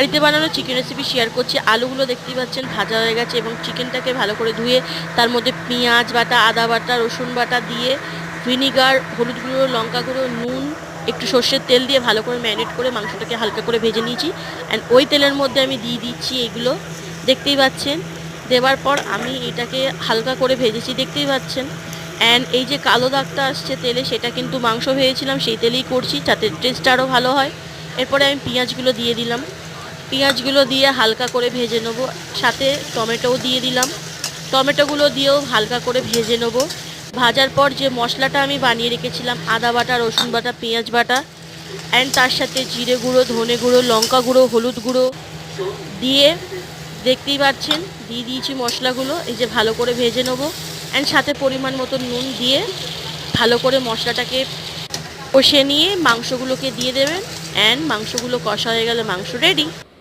বাড়িতে বানানো chicken recipe share করছি। আলুগুলো দেখতেই পাচ্ছেন ভাজা হয়ে গেছে এবং চিকেনটাকে ভালো করে ধুয়ে তার মধ্যে পেঁয়াজ বাটা, আদা বাটা, রসুন বাটা দিয়ে ভিনিগার, হলুদ গুঁড়ো, লঙ্কা গুঁড়ো, নুন, একটু সর্ষের তেল দিয়ে ভালো করে ম্যারিনেট করে মাংসটাকে হালকা করে ভেজে নিয়েছি। অ্যান্ড ওই তেলের মধ্যে আমি দিয়ে দিচ্ছি এগুলো, দেখতেই পাচ্ছেন। দেওয়ার পর আমি এটাকে হালকা করে ভেজেছি, দেখতেই পাচ্ছেন। অ্যান্ড এই যে কালো দাগটা আসছে তেলে, সেটা কিন্তু মাংস ভেজেছিলাম সেই তেলেই করছি, যাতে টেস্টটা আরও ভালো হয়। এরপরে আমি পেঁয়াজগুলো দিয়ে দিলাম, পেঁয়াজগুলো দিয়ে হালকা করে ভেজে নেবো। সাথে টমেটোও দিয়ে দিলাম, টমেটোগুলো দিয়েও হালকা করে ভেজে নেবো। ভাজার পর যে মশলাটা আমি বানিয়ে রেখেছিলাম, আদা বাটা, রসুন বাটা, পেঁয়াজ বাটা, অ্যান্ড তার সাথে জিরে গুঁড়ো, ধনে গুঁড়ো, লঙ্কা গুঁড়ো, হলুদ গুঁড়ো দিয়ে, দেখতেই পাচ্ছেন দিয়ে দিয়েছি মশলাগুলো। এই যে ভালো করে ভেজে নেবো। অ্যান্ড সাথে পরিমাণ মতো নুন দিয়ে ভালো করে মশলাটাকে কষে নিয়ে মাংসগুলোকে দিয়ে দেবেন। অ্যান্ড মাংসগুলো কষা হয়ে গেলে মাংস রেডি।